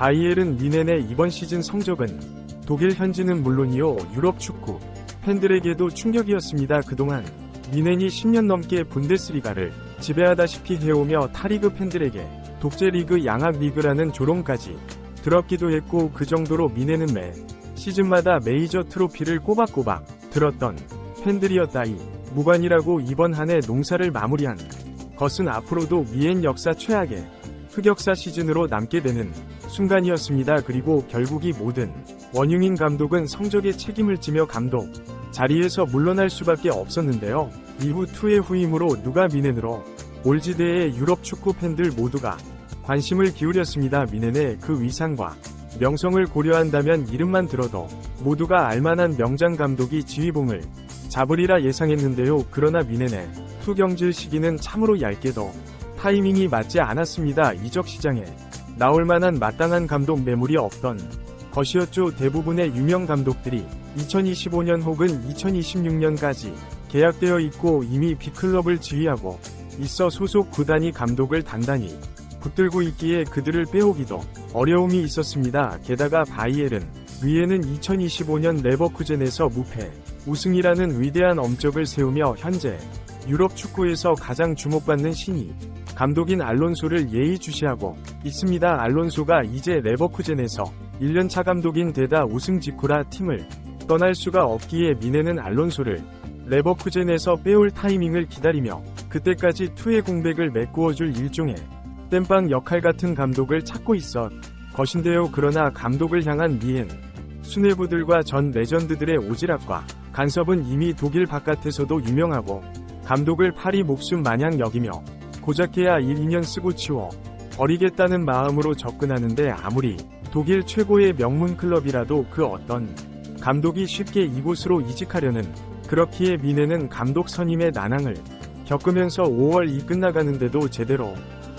바이에른 뮌헨의 이번 시즌 성적은 독일 현지는 물론이요 유럽 축구 팬들에게도 충격이었습니다. 그동안 뮌헨이 10년 넘게 분데스리가를 지배하다시피 해오며 타리그 팬들에게 독재리그 양악리그라는 조롱까지 들었기도 했고, 그 정도로 뮌헨은 매 시즌마다 메이저 트로피를 꼬박꼬박 들었던 팬들이었다이 무관이라고 이번 한 해 농사를 마무리한 것은 앞으로도 뮌헨 역사 최악의 흑역사 시즌으로 남게 되는 순간이었습니다. 그리고 결국 이 모든 원흉인 감독은 성적에 책임을 지며 감독 자리에서 물러날 수밖에 없었는데요. 이후 투의 후임으로 누가 뮌헨으로 올지대의 유럽 축구 팬들 모두가 관심을 기울였습니다. 뮌헨의 그 위상과 명성을 고려한다면 이름만 들어도 모두가 알만한 명장 감독이 지휘봉을 잡으리라 예상했는데요. 그러나 뮌헨의 투경질 시기는 참으로 얇게도 타이밍이 맞지 않았습니다. 이적 시장에 나올 만한 마땅한 감독 매물이 없던 것이었죠. 대부분의 유명 감독들이 2025년 혹은 2026년까지 계약되어 있고 이미 B클럽을 지휘하고 있어 소속 구단이 감독을 단단히 붙들고 있기에 그들을 빼오기도 어려움이 있었습니다. 게다가 바이에른 뮌헨은 2025년 레버쿠젠에서 무패 우승이라는 위대한 업적을 세우며 현재 유럽 축구에서 가장 주목받는 신이 감독인 알론소를 예의주시하고 있습니다. 알론소가 이제 레버쿠젠에서 1년차 감독인 데다 우승 직후라 팀을 떠날 수가 없기에 뮌헨은 알론소를 레버쿠젠에서 빼올 타이밍을 기다리며 그때까지 투의 공백을 메꾸어줄 일종의 땜빵 역할 같은 감독을 찾고 있었 것인데요. 그러나 감독을 향한 뮌헨 수뇌부들과 전 레전드들의 오지랖과 간섭은 이미 독일 바깥에서도 유명하고, 감독을 파리 목숨 마냥 여기며 고작해야 1-2년 쓰고 치워 버리겠다는 마음으로 접근하는데, 아무리 독일 최고의 명문 클럽이라도 그 어떤 감독이 쉽게 이곳으로 이직하려는 그렇기에 뮌헨은 감독 선임의 난항을 겪으면서 5월이 끝나가는데도 제대로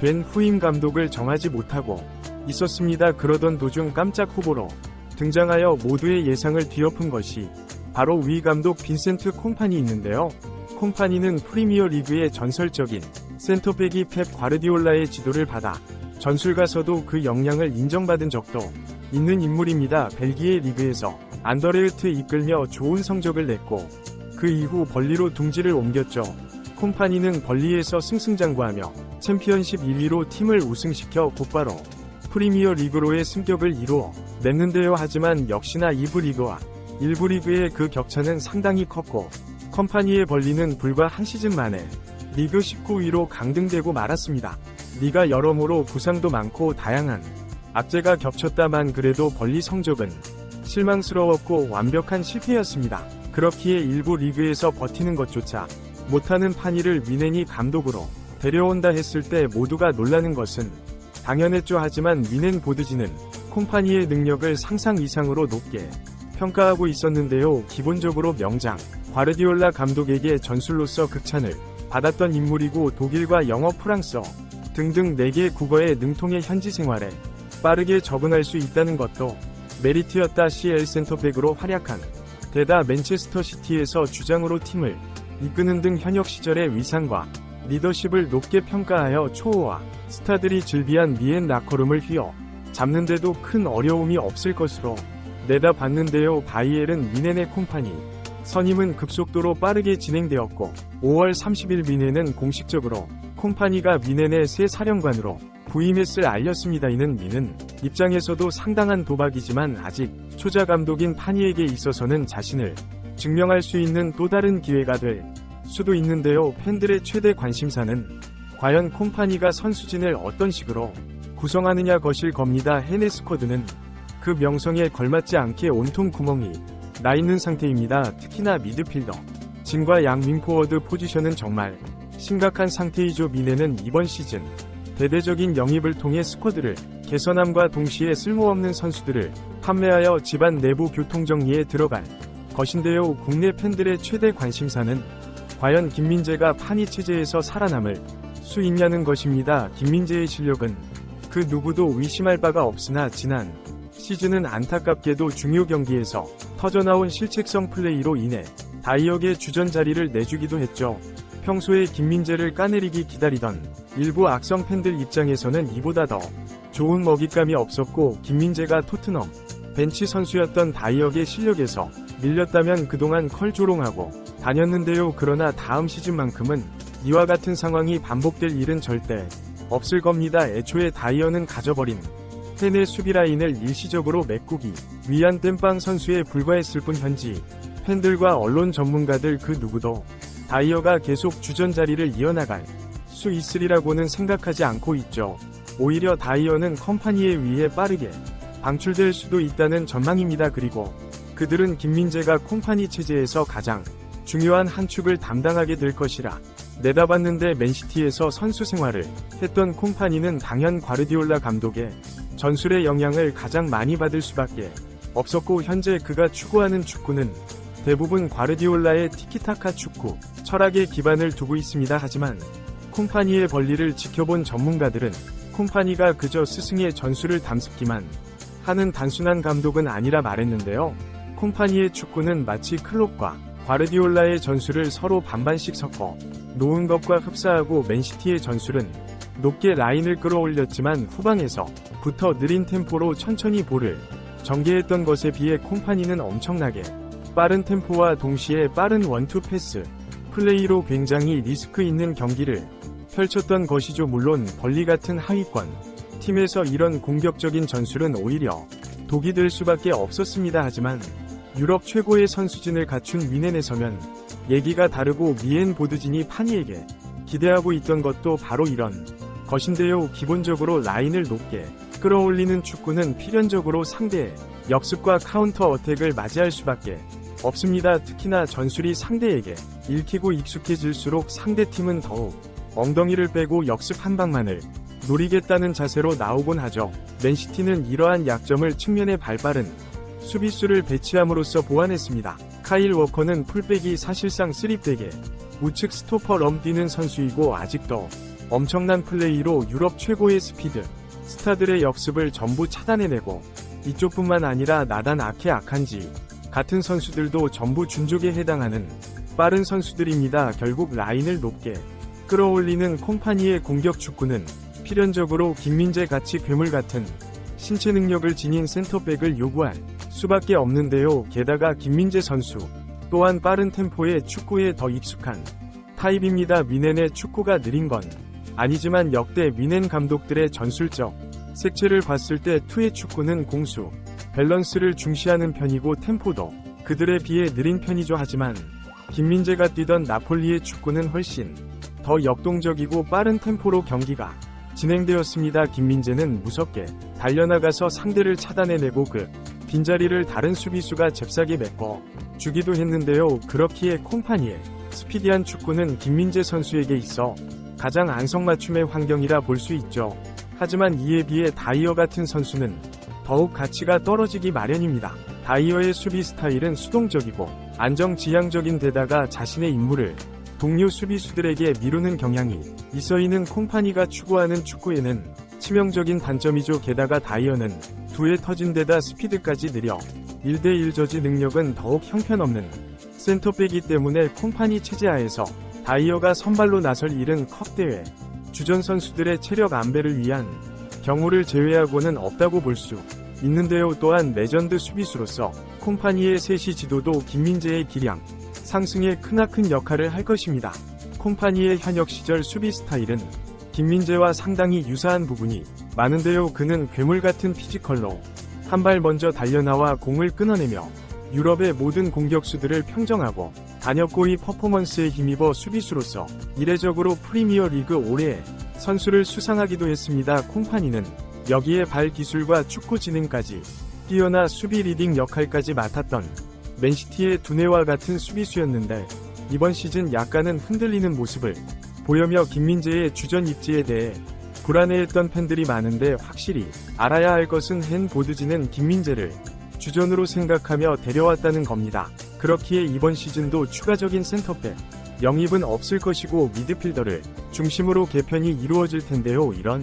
된 후임 감독을 정하지 못하고 있었습니다. 그러던 도중 깜짝 후보로 등장하여 모두의 예상을 뒤엎은 것이 바로 위 감독 빈센트 콤파니 있는데요. 콤파니는 프리미어 리그의 전설적인 센터백이 펩 과르디올라의 지도를 받아 전술가서도 그 역량을 인정받은 적도 있는 인물입니다. 벨기에 리그에서 안더레흐트 이끌며 좋은 성적을 냈고 그 이후 벌리로 둥지를 옮겼죠. 콤파니는 벌리에서 승승장구하며 챔피언십 1위로 팀을 우승시켜 곧바로 프리미어 리그로의 승격을 이루어 냈는데요. 하지만 역시나 2부 리그와 1부 리그의 그 격차는 상당히 컸고, 컴파니의 벌리는 불과 한 시즌 만에 리그 19위로 강등되고 말았습니다. 리가 여러모로 부상도 많고 다양한 악재가 겹쳤다만 그래도 벌리 성적은 실망스러웠고 완벽한 실패였습니다. 그렇기에 일부 리그에서 버티는 것조차 못하는 파니를 뮌헨이 감독으로 데려온다 했을 때 모두가 놀라는 것은 당연했죠. 하지만 뮌헨 보드지는 콤파니의 능력을 상상 이상으로 높게 평가하고 있었는데요. 기본적으로 명장 과르디올라 감독에게 전술로서 극찬을 받았던 인물이고, 독일과 영어, 프랑스어 등등 4개 국어의 능통의 현지 생활에 빠르게 적응할 수 있다는 것도 메리트였다. CL 센터백으로 활약한 데다 맨체스터 시티에서 주장으로 팀을 이끄는 등 현역 시절의 위상과 리더십을 높게 평가하여 초호화 스타들이 즐비한 뮌헨 라커룸을 휘어 잡는데도 큰 어려움이 없을 것으로 내다봤는데요. 바이에른 뮌헨의 콤파니 선임은 급속도로 빠르게 진행되었고 5월 30일 뮌헨은 공식적으로 콤파니가 뮌헨의 새 사령관으로 부임했을 알렸습니다. 이는 뮌헨 입장에서도 상당한 도박이지만 아직 초자 감독인 파니에게 있어서는 자신을 증명할 수 있는 또 다른 기회가 될 수도 있는데요. 팬들의 최대 관심사는 과연 콤파니가 선수진을 어떤 식으로 구성하느냐 것일 겁니다. 해내 스쿼드는 그 명성에 걸맞지 않게 온통 구멍이 나 있는 상태입니다. 특히나 미드필더 진과 양 윙포워드 포지션은 정말 심각한 상태이죠. 뮌헨은 이번 시즌 대대적인 영입을 통해 스쿼드를 개선함과 동시에 쓸모없는 선수들을 판매하여 집안 내부 교통정리에 들어갈 것인데요. 국내 팬들의 최대 관심사는 과연 김민재가 파니 체제에서 살아남을 수 있냐는 것입니다. 김민재의 실력은 그 누구도 의심할 바가 없으나 지난 시즌은 안타깝게도 중요 경기에서 터져나온 실책성 플레이로 인해 다이역의 주전 자리를 내주기도 했죠. 평소에 김민재를 까내리기 기다리던 일부 악성 팬들 입장에서는 이보다 더 좋은 먹잇감이 없었고 김민재가 토트넘 벤치 선수였던 다이역의 실력에서 밀렸다면 그동안 컬조롱하고 다녔는데요. 그러나 다음 시즌만큼은 이와 같은 상황이 반복될 일은 절대 없을 겁니다. 애초에 다이어는 가져버린 팬의 수비 라인을 일시적으로 메꾸기 위한 땜빵 선수에 불과했을 뿐 현지 팬들과 언론 전문가들 그 누구도 다이어가 계속 주전 자리를 이어나갈 수 있으리라고는 생각하지 않고 있죠. 오히려 다이어는 컴파니에 의해 빠르게 방출될 수도 있다는 전망입니다. 그리고 그들은 김민재가 콤파니 체제에서 가장 중요한 한 축을 담당하게 될 것이라 내다봤는데 맨시티에서 선수 생활을 했던 콤파니는 당연 과르디올라 감독의 전술의 영향을 가장 많이 받을 수밖에 없었고 현재 그가 추구하는 축구는 대부분 과르디올라의 티키타카 축구 철학에 기반을 두고 있습니다. 하지만 콤파니의 권리를 지켜본 전문가들은 콤파니가 그저 스승의 전술을 담습기만 하는 단순한 감독은 아니라 말했는데요. 콤파니의 축구는 마치 클롭과 과르디올라의 전술을 서로 반반씩 섞어 놓은 것과 흡사하고 맨시티의 전술은 높게 라인을 끌어올렸지만 후방에서부터 느린 템포로 천천히 볼을 전개했던 것에 비해 콤파니는 엄청나게 빠른 템포와 동시에 빠른 원투 패스 플레이로 굉장히 리스크 있는 경기를 펼쳤던 것이죠. 물론 벌리 같은 하위권 팀에서 이런 공격적인 전술은 오히려 독이 될 수밖에 없었습니다. 하지만 유럽 최고의 선수진을 갖춘 위넨에 서면 얘기가 다르고 미엔 보드진이 파니에게 기대하고 있던 것도 바로 이런 것인데요. 기본적으로 라인을 높게 끌어올리는 축구는 필연적으로 상대의 역습과 카운터 어택을 맞이할 수밖에 없습니다. 특히나 전술이 상대에게 읽히고 익숙해질수록 상대팀은 더욱 엉덩이를 빼고 역습 한 방만을 노리겠다는 자세로 나오곤 하죠. 맨시티는 이러한 약점을 측면에 발빠른 수비수를 배치함으로써 보완했습니다. 카일 워커는 풀백이 사실상 3백에 우측 스토퍼 럼 뛰는 선수이고 아직도 엄청난 플레이로 유럽 최고의 스피드 스타들의 역습을 전부 차단해내고 이쪽뿐만 아니라 나단 아케 아칸지 같은 선수들도 전부 준족에 해당하는 빠른 선수들입니다. 결국 라인을 높게 끌어올리는 콤파니의 공격 축구는 필연적으로 김민재 같이 괴물 같은 신체 능력을 지닌 센터백을 요구할 수밖에 없는데요. 게다가 김민재 선수 또한 빠른 템포의 축구에 더 익숙한 타입입니다. 미넨의 축구가 느린 건 아니지만 역대 미넨 감독들의 전술적 색채를 봤을 때 투의 축구는 공수 밸런스를 중시하는 편이고 템포도 그들에 비해 느린 편이죠. 하지만 김민재가 뛰던 나폴리의 축구는 훨씬 더 역동적이고 빠른 템포로 경기가 진행되었습니다. 김민재는 무섭게 달려나가서 상대를 차단해내고 그 빈자리를 다른 수비수가 잽싸게 메꿔 주기도 했는데요. 그렇기에 콤파니의 스피디한 축구는 김민재 선수에게 있어 가장 안성맞춤의 환경이라 볼 수 있죠. 하지만 이에 비해 다이어 같은 선수는 더욱 가치가 떨어지기 마련입니다. 다이어의 수비 스타일은 수동적이고 안정지향적인 데다가 자신의 임무를 동료 수비수들에게 미루는 경향이 있어 있는 콤파니가 추구하는 축구에는 치명적인 단점이죠. 게다가 다이어는 두에 터진 데다 스피드까지 느려 1대1 저지 능력은 더욱 형편없는 센터백이기 때문에 콤파니 체제하에서 다이어가 선발로 나설 일은 컵대회 주전 선수들의 체력 안배를 위한 경우를 제외하고는 없다고 볼 수 있는데요. 또한 레전드 수비수로서 콤파니의 셋이 지도도 김민재의 기량 상승에 크나큰 역할을 할 것입니다. 콤파니의 현역 시절 수비 스타일은 김민재와 상당히 유사한 부분이 많은데요. 그는 괴물 같은 피지컬로 한 발 먼저 달려나와 공을 끊어내며 유럽의 모든 공격수들을 평정하고 단역고의 퍼포먼스에 힘입어 수비수로서 이례적으로 프리미어 리그 올해의 선수를 수상하기도 했습니다. 콤파니는 여기에 발 기술과 축구 지능까지 뛰어나 수비 리딩 역할까지 맡았던 맨시티의 두뇌와 같은 수비수였는데 이번 시즌 약간은 흔들리는 모습을 보여며 김민재의 주전 입지에 대해 불안해했던 팬들이 많은데 확실히 알아야 할 것은 헨 보드지는 김민재를 주전으로 생각하며 데려왔다는 겁니다. 그렇기에 이번 시즌도 추가적인 센터백 영입은 없을 것이고 미드필더를 중심으로 개편이 이루어질 텐데요. 이런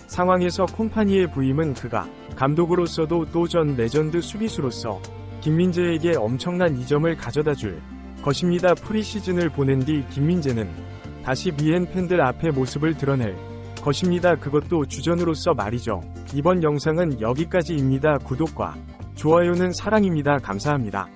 상황에서 콤파니의 부임은 그가 감독으로서도 또 전 레전드 수비수로서 김민재에게 엄청난 이점을 가져다 줄 것입니다. 프리시즌을 보낸 뒤 김민재는 다시 미엔 팬들 앞에 모습을 드러낼 것입니다. 그것도 주전으로서 말이죠. 이번 영상은 여기까지입니다. 구독과 좋아요는 사랑입니다. 감사합니다.